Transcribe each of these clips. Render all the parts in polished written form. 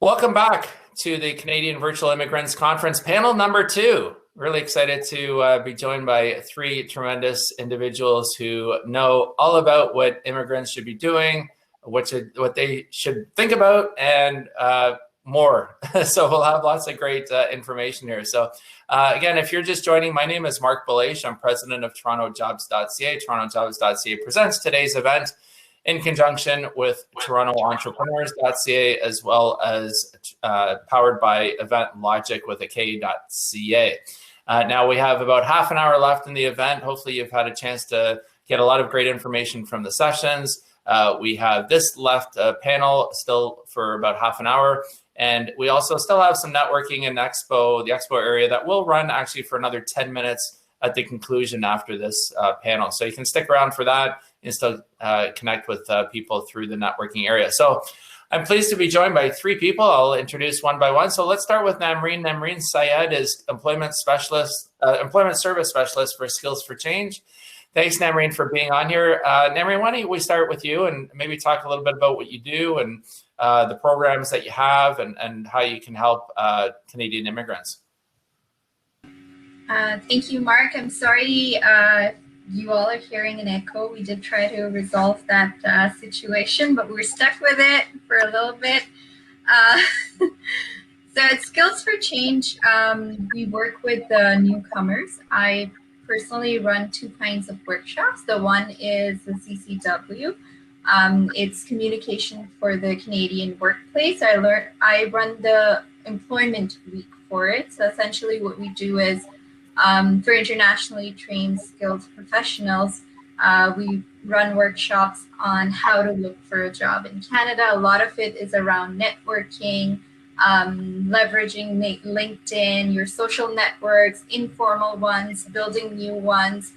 Welcome back to the Canadian Virtual Immigrants Conference, panel number 2. Really excited to be joined by 3 tremendous individuals who know all about what immigrants should be doing, what they should think about, and more. So we'll have lots of great information here. So again, if you're just joining, my name is Mark Belache. I'm president of TorontoJobs.ca. TorontoJobs.ca presents today's event in conjunction with TorontoEntrepreneurs.ca, as well as powered by Event Logic with a K.ca. Now we have about half an hour left in the event. Hopefully you've had a chance to get a lot of great information from the sessions. We have this left panel still for about half an hour. And we also still have some networking in the expo area that will run actually for another 10 minutes at the conclusion after this panel. So you can stick around for that and still connect with people through the networking area. So I'm pleased to be joined by 3 people. I'll introduce one by one. So let's start with Namreen. Namreen Syed is employment service specialist for Skills for Change. Thanks, Namreen, for being on here. Namreen, why don't we start with you and maybe talk a little bit about what you do and the programs that you have and how you can help Canadian immigrants. Thank you, Mark. I'm sorry you all are hearing an echo. We did try to resolve that situation, but we're stuck with it for a little bit. So at Skills for Change, we work with newcomers. I personally run 2 kinds of workshops. The one is the CCW. It's communication for the Canadian workplace. I run the employment week for it. So essentially what we do is for internationally trained skilled professionals, we run workshops on how to look for a job in Canada. A lot of it is around networking, leveraging LinkedIn, your social networks, informal ones, building new ones,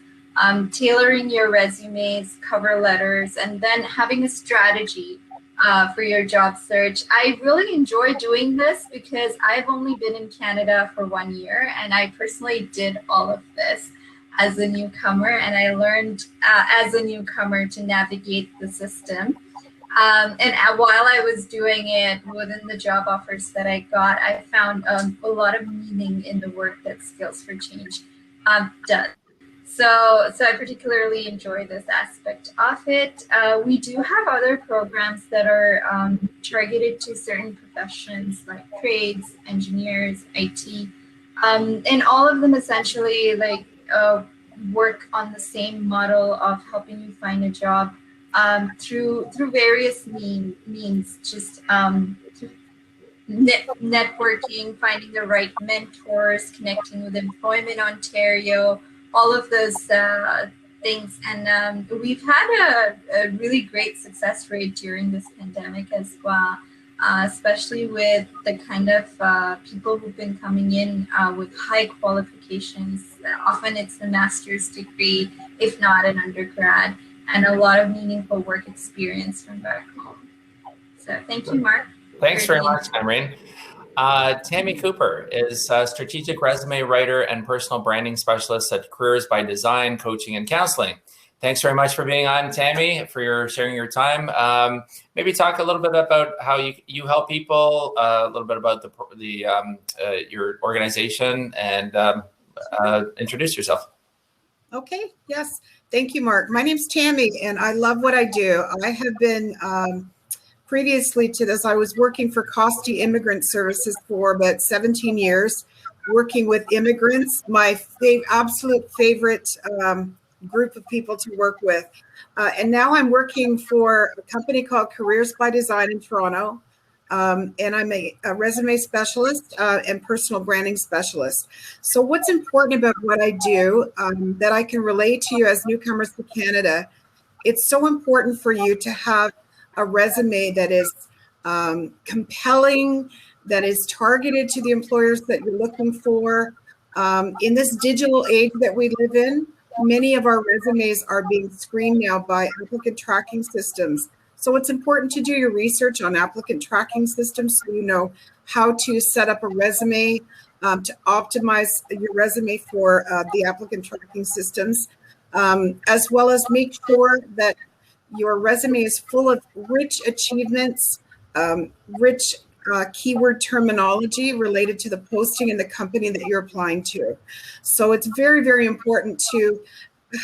tailoring your resumes, cover letters, and then having a strategy for your job search. I really enjoy doing this because I've only been in Canada for 1 year, and I personally did all of this as a newcomer, and I learned as a newcomer to navigate the system. And while I was doing it within the job offers that I got, I found a lot of meaning in the work that Skills for Change does. So I particularly enjoy this aspect of it. We do have other programs that are targeted to certain professions like trades, engineers, IT, and all of them essentially work on the same model of helping you find a job through various means, just networking, finding the right mentors, connecting with Employment Ontario, all of those things. And we've had a really great success rate during this pandemic as well, especially with the kind of people who've been coming in with high qualifications. Often it's a master's degree, if not an undergrad, and a lot of meaningful work experience from back home. So thank you, Mark. Thanks very much, Namreen. Tami Cooper is a strategic resume writer and personal branding specialist at Careers by Design, Coaching and Counselling. Thanks very much for being on, Tami, for sharing your time. Maybe talk a little bit about how you help people, a little bit about your organization, and introduce yourself. Okay, yes. Thank you, Mark. My name's Tami, and I love what I do. I have been, previously to this, I was working for Costi Immigrant Services for about 17 years, working with immigrants, my absolute favorite group of people to work with. And now I'm working for a company called Careers by Design in Toronto. And I'm a resume specialist and personal branding specialist. So what's important about what I do that I can relate to you as newcomers to Canada, it's so important for you to have a resume that is compelling, that is targeted to the employers that you're looking for. In this digital age that we live in, many of our resumes are being screened now by applicant tracking systems. So it's important to do your research on applicant tracking systems so you know how to set up a resume, to optimize your resume for the applicant tracking systems, as well as make sure that your resume is full of rich achievements, rich keyword terminology related to the posting and the company that you're applying to. So it's very, very important to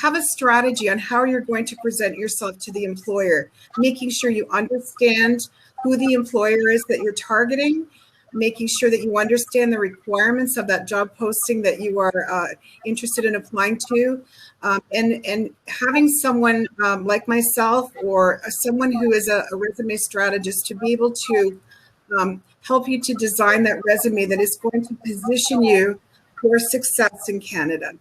have a strategy on how you're going to present yourself to the employer, making sure you understand who the employer is that you're targeting, making sure that you understand the requirements of that job posting that you are interested in applying to, and having someone like myself or someone who is a resume strategist to be able to help you to design that resume that is going to position you for success in Canada.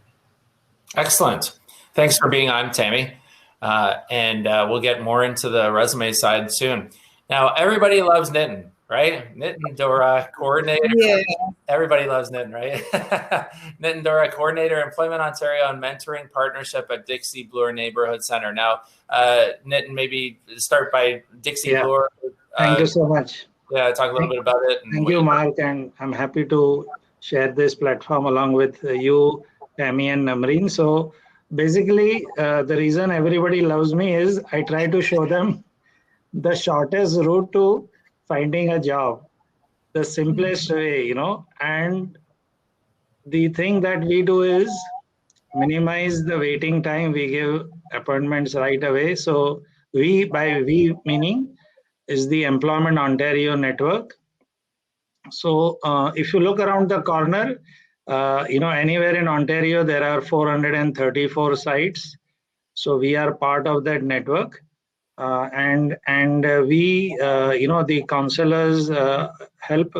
Excellent. Thanks for being on, Tami. And we'll get more into the resume side soon. Now, everybody loves Nitin, right? Nitin, Dhora, coordinator. Yeah. Everybody loves Nitin, right? Nitin, Dhora, coordinator, Employment Ontario and mentoring partnership at Dixie, Bloor Neighbourhood Centre. Now, Nitin, maybe start by Dixie, Bloor. Thank you so much. Yeah, talk a little bit about it. Thank you, Mark, and I'm happy to share this platform along with you, Tami and Namreen. So basically, the reason everybody loves me is I try to show them the shortest route to finding a job, the simplest way, and the thing that we do is minimize the waiting time. We give appointments right away. So we, by we meaning, is the Employment Ontario network. So if you look around the corner, anywhere in Ontario, there are 434 sites. So we are part of that network. And we, the counselors help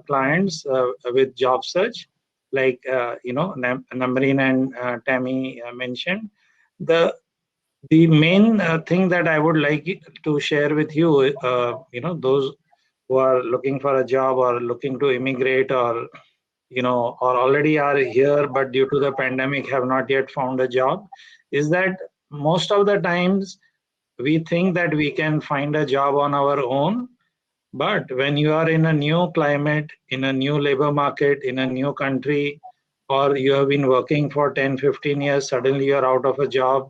clients with job search, like, Namreen and Tami mentioned. The main thing that I would like to share with you, those who are looking for a job or looking to immigrate or already are here, but due to the pandemic have not yet found a job, is that most of the times we think that we can find a job on our own. But when you are in a new climate, in a new labor market, in a new country, or you have been working for 10, 15 years, suddenly you're out of a job,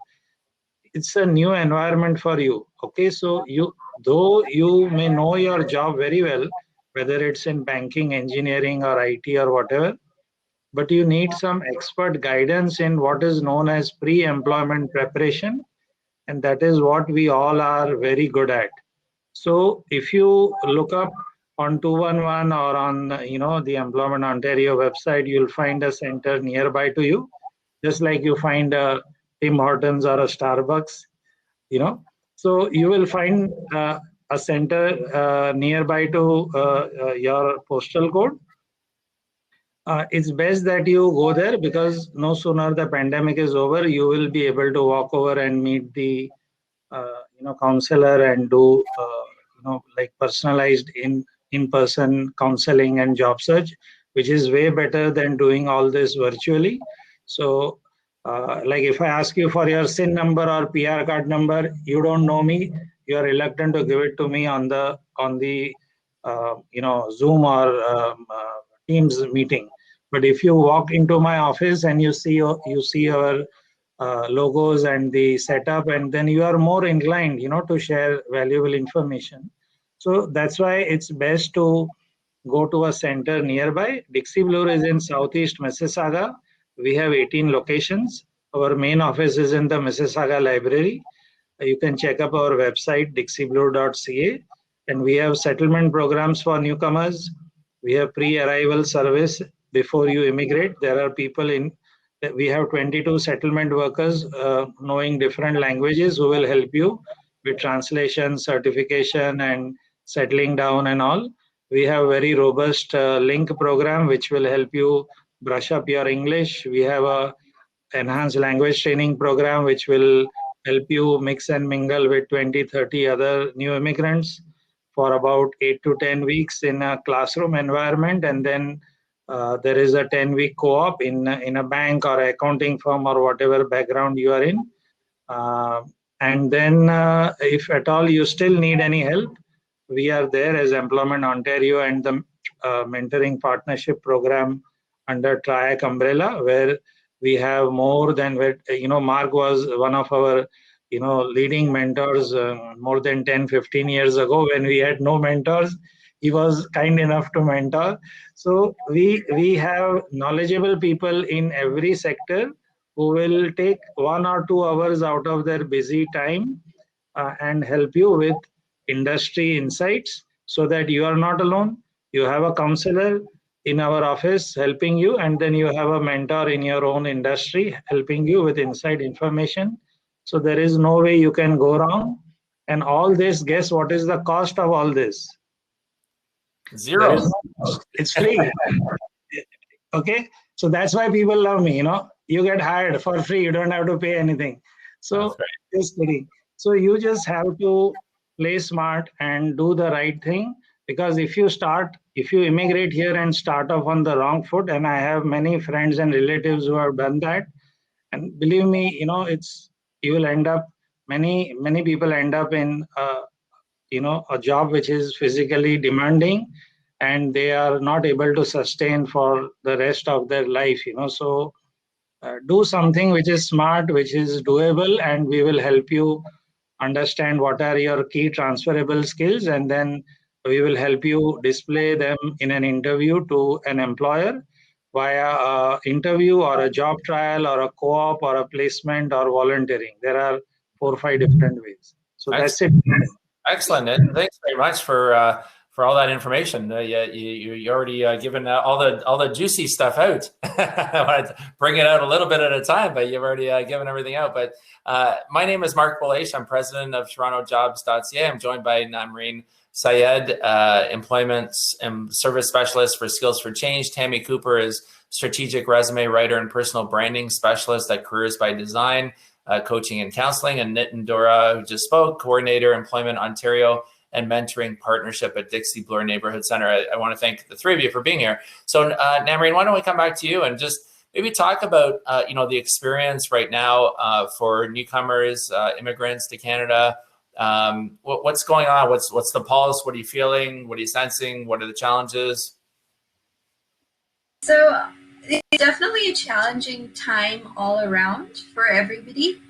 it's a new environment for you. Okay, so though you may know your job very well, whether it's in banking, engineering, or IT or whatever, but you need some expert guidance in what is known as pre-employment preparation, and that is what we all are very good at. So if you look up on 211 or on the Employment Ontario website, you'll find a center nearby to you, just like you find a Tim Hortons or a Starbucks, So you will find a center nearby to your postal code. It's best that you go there, because no sooner the pandemic is over, you will be able to walk over and meet the counselor and do like personalized in-person counseling and job search, which is way better than doing all this virtually. So like if I ask you for your SIN number or PR card number, you don't know me, you are reluctant to give it to me on the Zoom or Teams meeting. But if you walk into my office and you see our logos and the setup, and then you are more inclined, to share valuable information. So that's why it's best to go to a center nearby. Dixie Bloor is in Southeast Mississauga. We have 18 locations. Our main office is in the Mississauga Library. You can check up our website, dixiebloor.ca, and we have settlement programs for newcomers. We have pre-arrival service before you immigrate. There are people we have 22 settlement workers knowing different languages who will help you with translation, certification, and settling down and all. We have very robust link program which will help you brush up your English. We have a enhanced language training program which will help you mix and mingle with 20, 30 other new immigrants for about 8 to 10 weeks in a classroom environment, and then there is a 10-week co-op in a bank or accounting firm or whatever background you are in. And then if at all you still need any help, we are there as Employment Ontario and the mentoring partnership program under TRIEC umbrella, where we have more than, Mark was one of our, leading mentors more than 10, 15 years ago when we had no mentors. he was kind enough to mentor. So we have knowledgeable people in every sector who will take 1 or 2 hours out of their busy time and help you with industry insights so that you are not alone. You have a counselor in our office helping you, and then you have a mentor in your own industry helping you with inside information. So there is no way you can go wrong. And all this, guess what is the cost of all this? Zero. It's free. Okay. So that's why people love me. You get hired for free. You don't have to pay anything. So just kidding. So you just have to play smart and do the right thing, because if you immigrate here and start off on the wrong foot, and I have many friends and relatives who have done that, and believe me, you will end up, many people end up in a job which is physically demanding, and they are not able to sustain for the rest of their life. So do something which is smart, which is doable, and we will help you understand what are your key transferable skills, and then we will help you display them in an interview to an employer via a interview or a job trial or a co-op or a placement or volunteering. There are 4 or 5 different ways. So that's it. Excellent, Nitin. Thanks very much for all that information. You already given all the juicy stuff out. I wanted to bring it out a little bit at a time, but you've already given everything out. But my name is Mark Bolash. I'm president of TorontoJobs.ca. I'm joined by Namreen, Syed, employment and service specialist for Skills for Change. Tami Cooper is strategic resume writer and personal branding specialist at Careers by Design. Coaching and counseling, and Nitin, Dhora, who just spoke, coordinator, Employment Ontario, and mentoring partnership at Dixie, Bloor Neighbourhood Center. I want to thank the three of you for being here. So, Namreen, why don't we come back to you and just maybe talk about the experience right now for newcomers, immigrants to Canada. What's going on? What's the pulse? What are you feeling? What are you sensing? What are the challenges? So it's definitely a challenging time all around for everybody,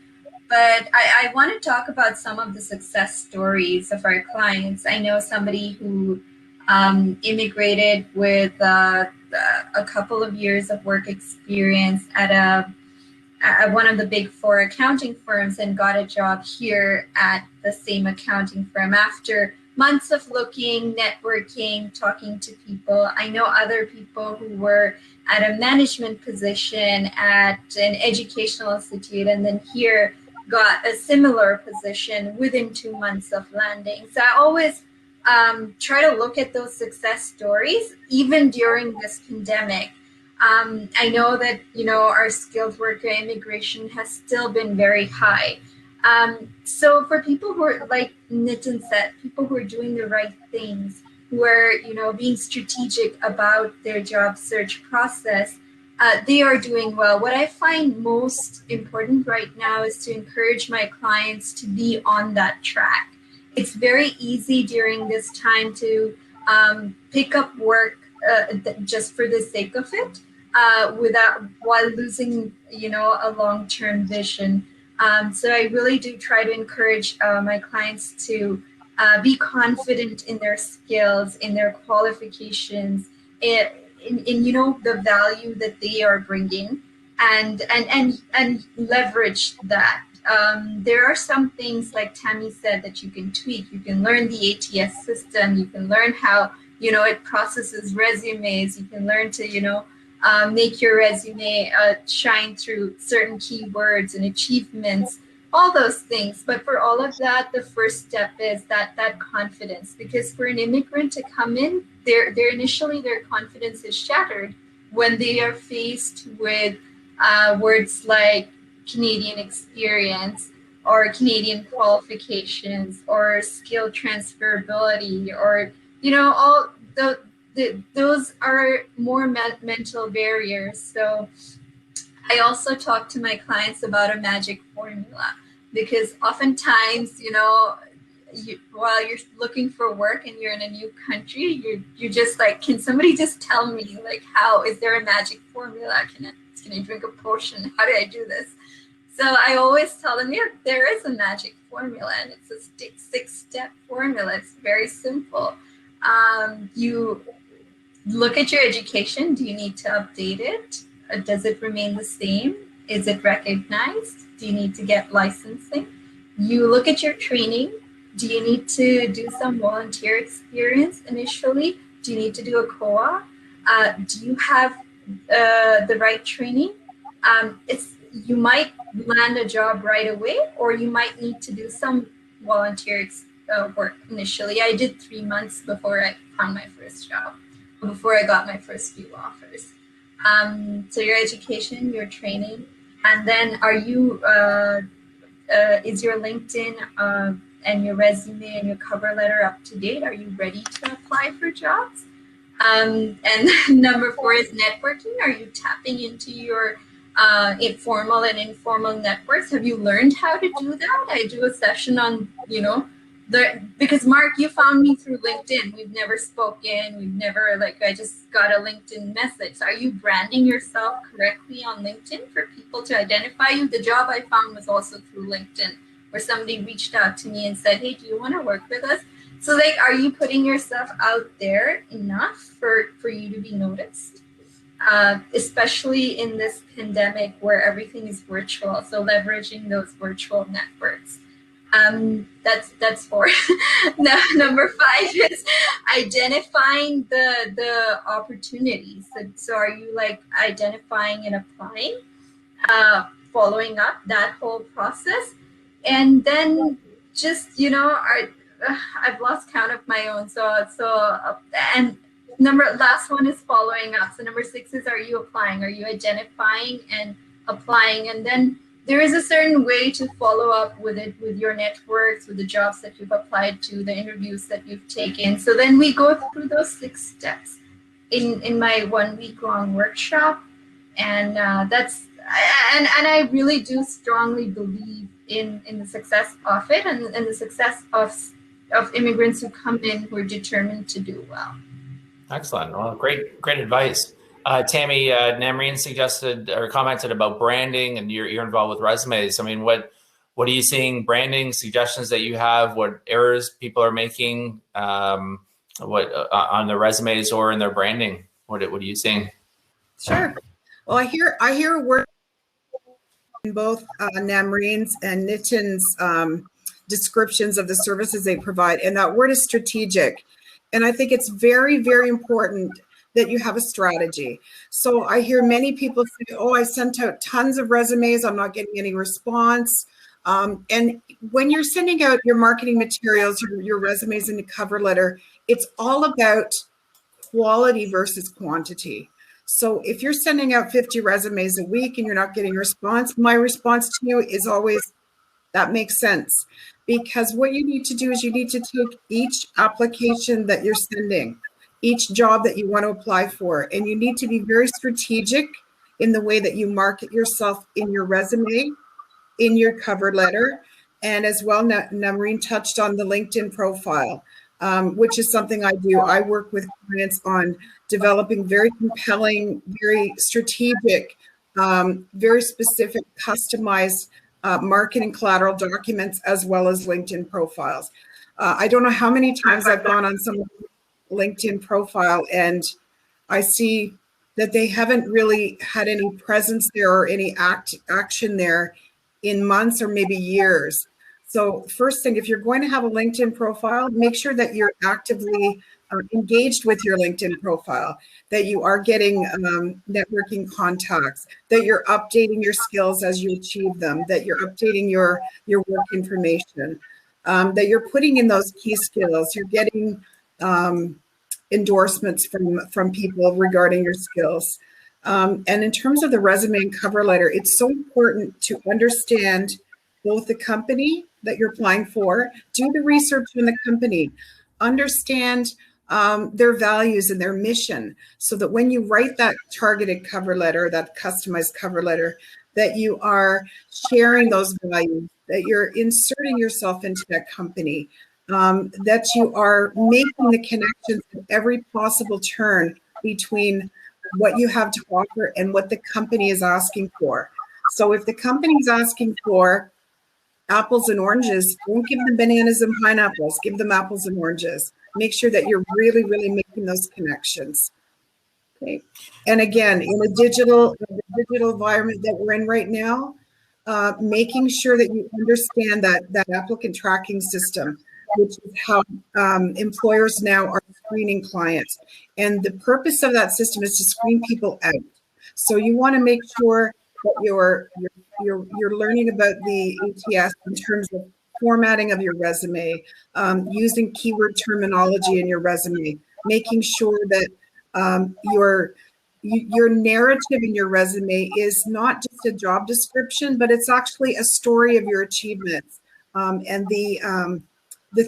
but I want to talk about some of the success stories of our clients. I know somebody who immigrated with a couple of years of work experience at one of the big 4 accounting firms and got a job here at the same accounting firm after months of looking, networking, talking to people. I know other people who were at a management position at an educational institute and then here got a similar position within 2 months of landing. So I always try to look at those success stories, even during this pandemic. I know that, our skilled worker immigration has still been very high. So for people who are, like Nitin said, people who are doing the right things, who are, being strategic about their job search process, they are doing well. What I find most important right now is to encourage my clients to be on that track. It's very easy during this time to pick up work just for the sake of it, while losing, a long-term vision. So I really do try to encourage my clients to be confident in their skills, in their qualifications, in the value that they are bringing, and leverage that. There are some things, like Tami said, that you can tweak. You can learn the ATS system. You can learn how it processes resumes. You can learn to make your resume shine through certain keywords and achievements, all those things. But for all of that, the first step is that confidence, because for an immigrant to come in, their initially their confidence is shattered when they are faced with words like Canadian experience or Canadian qualifications or skill transferability, or all those are more mental barriers. So I also talk to my clients about a magic formula, because oftentimes, while you're looking for work and you're in a new country, you're just like, can somebody just tell me, like, how is there a magic formula? Can I drink a potion? How do I do this? So I always tell them, yeah, there is a magic formula, and it's a 6-step formula. It's very simple. You look at your education. Do you need to update it? Does it remain the same? Is it recognized? Do you need to get licensing? You look at your training. Do you need to do some volunteer experience initially? Do you need to do a co-op? Do you have the right training? You might land a job right away, or you might need to do some volunteer work initially. I did 3 months before I found my first job, before I got my first few offers. So your education, your training, and then is your LinkedIn and your resume and your cover letter up to date? Are you ready to apply for jobs? And number 4 is networking. Are you tapping into your formal and informal networks? Have you learned how to do that? I do a session on, because Mark, you found me through LinkedIn. We've never spoken. We've never, I just got a LinkedIn message. Are you branding yourself correctly on LinkedIn for people to identify you? The job I found was also through LinkedIn, where somebody reached out to me and said, hey, do you want to work with us? So are you putting yourself out there enough for you to be noticed? Especially in this pandemic where everything is virtual. So leveraging those virtual networks. That's 4. Number 5 is identifying the opportunities. So are you identifying and applying, following up that whole process? And then just, I've lost count of my own. And last one is following up. So number 6 is, are you applying? Are you identifying and applying? And then there is a certain way to follow up with it, with your networks, with the jobs that you've applied to, the interviews that you've taken. So then we go through those 6 steps in my 1 week long workshop. And I really do strongly believe in the success of it and the success of immigrants who come in who are determined to do well. Excellent. Well, great advice. Tami, Namreen suggested or commented about branding, and you're involved with resumes. I mean, what are you seeing? Branding suggestions that you have? What errors people are making? What on their resumes or in their branding? What are you seeing? Sure. Well, I hear a word in both Namreen's and Nitin's descriptions of the services they provide, and that word is strategic. And I think it's very, very important that you have a strategy. So I hear many people say, oh, I sent out tons of resumes, I'm not getting any response. And when you're sending out your marketing materials, your resumes and the cover letter, it's all about quality versus quantity. So if you're sending out 50 resumes a week and you're not getting a response, my response to you is always, that makes sense. Because what you need to do is you need to take each application that you're sending, each job that you want to apply for, and you need to be very strategic in the way that you market yourself in your resume, in your cover letter, and as well, Namreen touched on the LinkedIn profile, which is something I do. I work with clients on developing very compelling, very strategic, very specific, customized marketing collateral documents, as well as LinkedIn profiles. I don't know how many times I've gone on some LinkedIn profile and I see that they haven't really had any presence there or any action there in months or maybe years. So first thing, if you're going to have a LinkedIn profile, make sure that you're actively engaged with your LinkedIn profile, that you are getting networking contacts, that you're updating your skills as you achieve them, that you're updating your work information, that you're putting in those key skills, you're getting endorsements from people regarding your skills. And in terms of the resume and cover letter, it's so important to understand both the company that you're applying for, do the research on the company, understand their values and their mission, so that when you write that targeted cover letter, that customized cover letter, that you are sharing those values, that you're inserting yourself into that company, that you are making the connections at every possible turn between what you have to offer and what the company is asking for. So if the company is asking for apples and oranges, don't give them bananas and pineapples, give them apples and oranges. make sure that you're really, really making those connections. Okay. And again, in the digital environment that we're in right now, making sure that you understand that applicant tracking system, which is how employers now are screening clients. And the purpose of that system is to screen people out. So you want to make sure that you're learning about the ATS in terms of formatting of your resume, using keyword terminology in your resume, making sure that your narrative in your resume is not just a job description, but it's actually a story of your achievements and the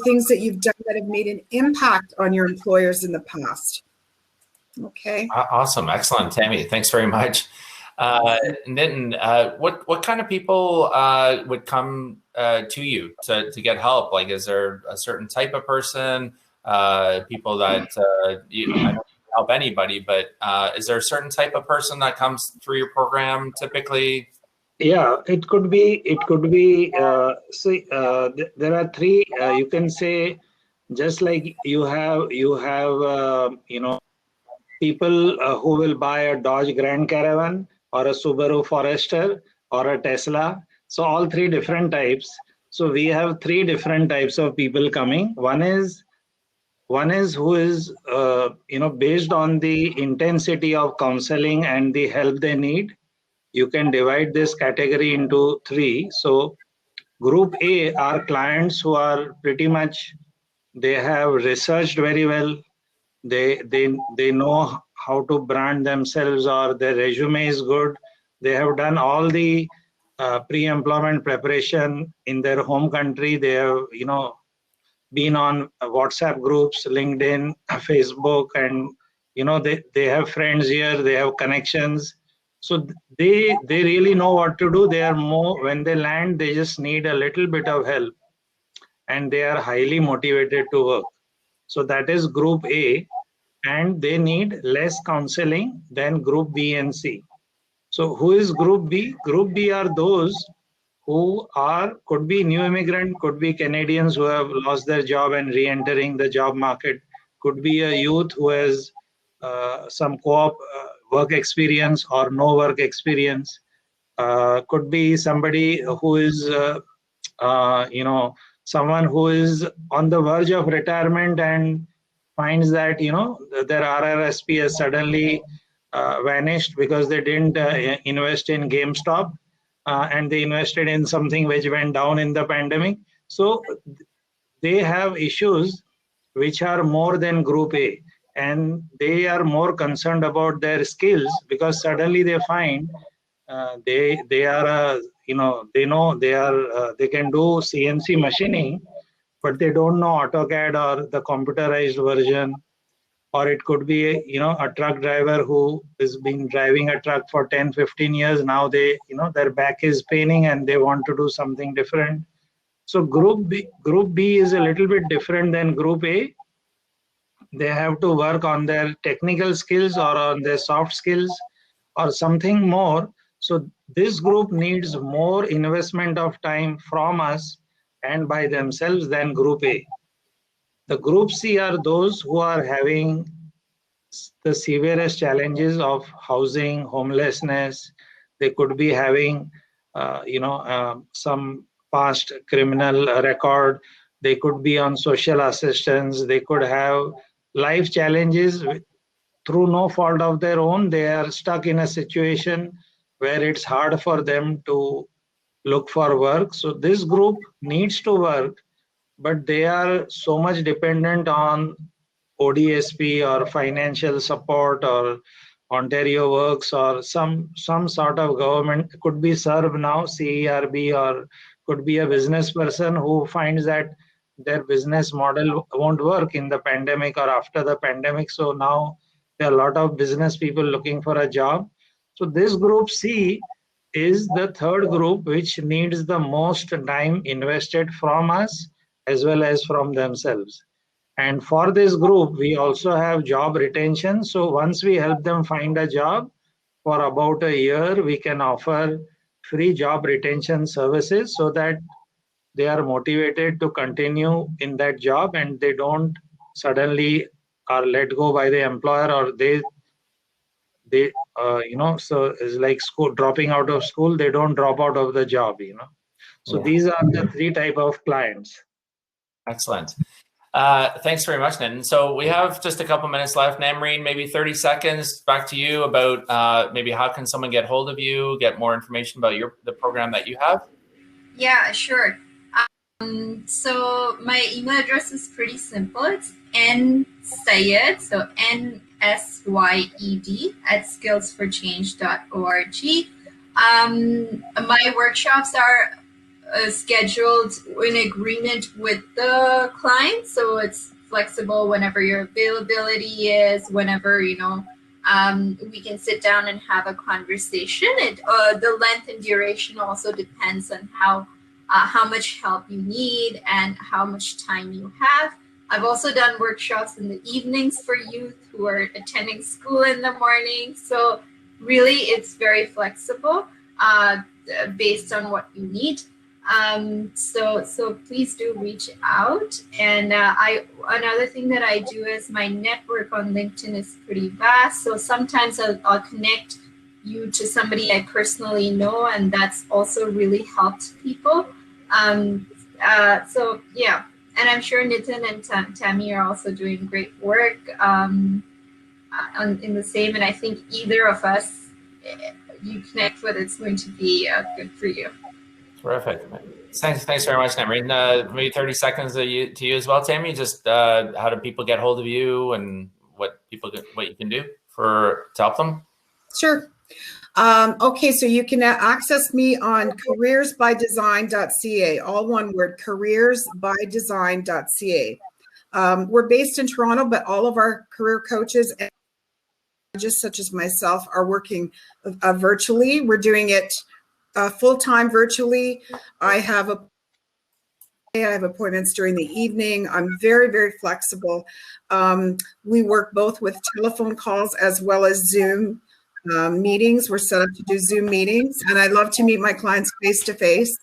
things that you've done that have made an impact on your employers in the past. Okay. Awesome. Excellent, Tami. Thanks very much. Nitin, what kind of people would come to you to get help? Like, is there a certain type of person, people that I don't help anybody, but is there a certain type of person that comes through your program typically? Yeah, it could be. There are three. You can say, just like you have people who will buy a Dodge Grand Caravan or a Subaru Forester or a Tesla. So all three different types. So we have three different types of people coming. One is who is based on the intensity of counseling and the help they need. You can divide this category into three. So group A are clients who are pretty much, they have researched very well. They know how to brand themselves, or their resume is good. They have done all the pre-employment preparation in their home country. They have been on WhatsApp groups, LinkedIn, Facebook, and they have friends here. They have connections. So they really know what to do. They are more, when they land, they just need a little bit of help, and they are highly motivated to work. So that is group A, and they need less counseling than group B and C. So who is group B? Group B are those who could be new immigrant, could be Canadians who have lost their job and re-entering the job market, could be a youth who has some co-op work experience or no work experience, could be somebody who is someone who is on the verge of retirement and finds that their RRSP has suddenly vanished because they didn't invest in GameStop, and they invested in something which went down in the pandemic. So they have issues which are more than group A, and they are more concerned about their skills because suddenly they find they are they know they can do CNC machining, but they don't know AutoCAD or the computerized version. Or it could be a truck driver who has been driving a truck for 10-15 years. Now they their back is paining and they want to do something different. So group B is a little bit different than group A. They have to work on their technical skills or on their soft skills or something more. So this group needs more investment of time from us and by themselves than group A. The group C are those who are having the severest challenges of housing, homelessness. They could be having some past criminal record. They could be on social assistance. They could have life challenges through no fault of their own. They are stuck in a situation where it's hard for them to look for work. So this group needs to work, but they are so much dependent on ODSP or financial support or Ontario Works or some sort of government. It could be SERB now, CERB, or could be a business person who finds that their business model won't work in the pandemic or after the pandemic. So now there are a lot of business people looking for a job. So this group C is the third group which needs the most time invested from us as well as from themselves. And for this group, we also have job retention. So once we help them find a job, for about a year, we can offer free job retention services so that they are motivated to continue in that job and they don't suddenly are let go by the employer, or they so it's like school dropping out of school, they don't drop out of the job. So Yeah. these are the three type of clients. Excellent. Thanks very much, Nitin. So we have just a couple minutes left. Namreen, maybe 30 seconds back to you about maybe how can someone get hold of you, get more information about the program that you have? Yeah, sure. So my email address is pretty simple. It's Syed, so NSYED @skillsforchange.org. My workshops are scheduled in agreement with the client, so it's flexible whenever your availability is, whenever we can sit down and have a conversation. The length and duration also depends on how much help you need and how much time you have. I've also done workshops in the evenings for youth who are attending school in the morning. So really, it's very flexible based on what you need. So please do reach out. And another thing that I do is my network on LinkedIn is pretty vast. So sometimes I'll connect you to somebody I personally know, and that's also really helped people. So yeah, and I'm sure Nitin and Tami are also doing great work in the same. And I think either of us you connect with, it's going to be good for you. Terrific. Thanks very much, Namreen. Maybe 30 seconds to you as well, Tami. Just how do people get hold of you, and what you can do to help them? Sure. Okay, so you can access me on careersbydesign.ca, all one word, careersbydesign.ca. We're based in Toronto, but all of our career coaches, just such as myself, are working virtually. We're doing it full-time virtually. I have appointments during the evening. I'm very, very flexible. We work both with telephone calls as well as Zoom meetings. We're set up to do Zoom meetings, and I love to meet my clients face to face.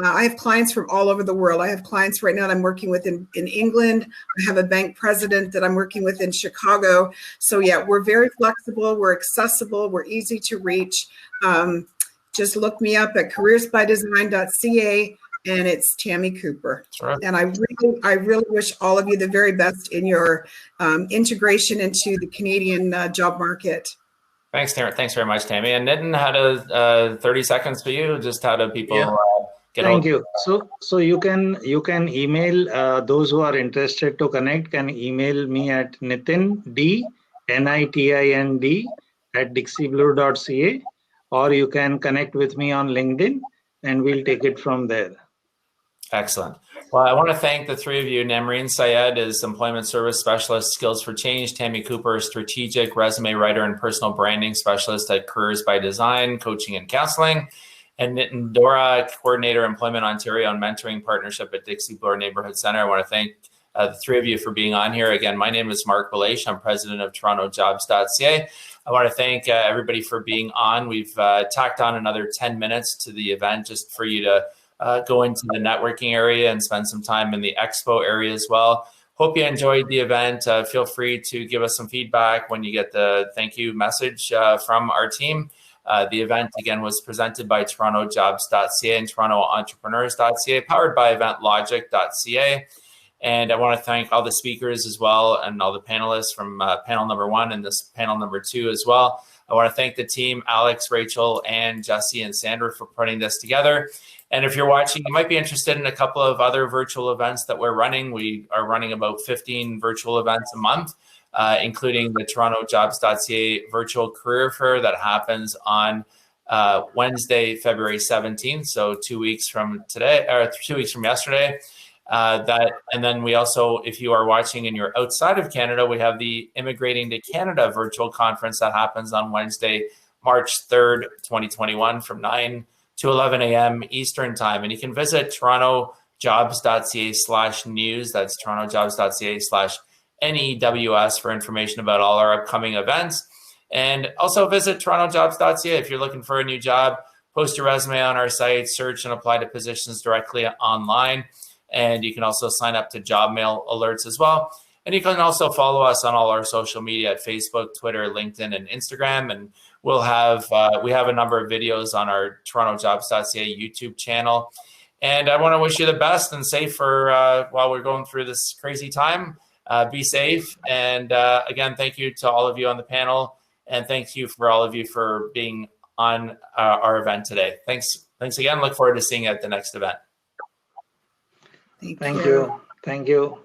I have clients from all over the world. I have clients right now that I'm working with in England. I have a bank president that I'm working with in Chicago. So yeah, we're very flexible. We're accessible. We're easy to reach. Just look me up at careersbydesign.ca, and it's Tami Cooper. Sure. And I really wish all of you the very best in your integration into the Canadian job market. Thanks very much, Tami. And Nitin, how to 30 seconds for you? Just how do people get Thank you. So you can email those who are interested to connect. Can email me at Nitin @dixiebloor.ca, or you can connect with me on LinkedIn, and we'll take it from there. Excellent. Well, I want to thank the three of you. Namreen, Syed is Employment Service Specialist, Skills for Change. Tami Cooper, Strategic Resume Writer and Personal Branding Specialist at Careers by Design, Coaching and Counselling. And Nitin, Dhora, Coordinator, Employment Ontario and Mentoring Partnership at Dixie, Bloor Neighbourhood Centre. I want to thank the three of you for being on here. Again, my name is Mark Belash. I'm President of TorontoJobs.ca. I want to thank everybody for being on. We've tacked on another 10 minutes to the event just for you to go into the networking area and spend some time in the expo area as well. Hope you enjoyed the event. Feel free to give us some feedback when you get the thank you message from our team. The event, again, was presented by TorontoJobs.ca and TorontoEntrepreneurs.ca, powered by EventLogic.ca. And I want to thank all the speakers as well, and all the panelists from panel number 1 and this panel number 2 as well. I want to thank the team, Alex, Rachel, and Jesse and Sandra, for putting this together. And if you're watching, you might be interested in a couple of other virtual events that we're running. We are running about 15 virtual events a month, including the TorontoJobs.ca virtual career fair that happens on Wednesday, February 17th. So 2 weeks from today, or 2 weeks from yesterday. And then we also, if you are watching and you're outside of Canada, we have the Immigrating to Canada virtual conference that happens on Wednesday, March 3rd, 2021 from 9 to 11 a.m. Eastern time. And you can visit TorontoJobs.ca/news. That's TorontoJobs.ca/NEWS for information about all our upcoming events. And also visit TorontoJobs.ca if you're looking for a new job. Post your resume on our site, search and apply to positions directly online. And you can also sign up to job mail alerts as well. And you can also follow us on all our social media at Facebook, Twitter, LinkedIn, and Instagram. And we'll have we have a number of videos on our torontojobs.ca YouTube channel. And I want to wish you the best and safe for while we're going through this crazy time. Be safe. And again, thank you to all of you on the panel. And thank you for all of you for being on our event today. Thanks again. Look forward to seeing you at the next event. Thank you. Thank you.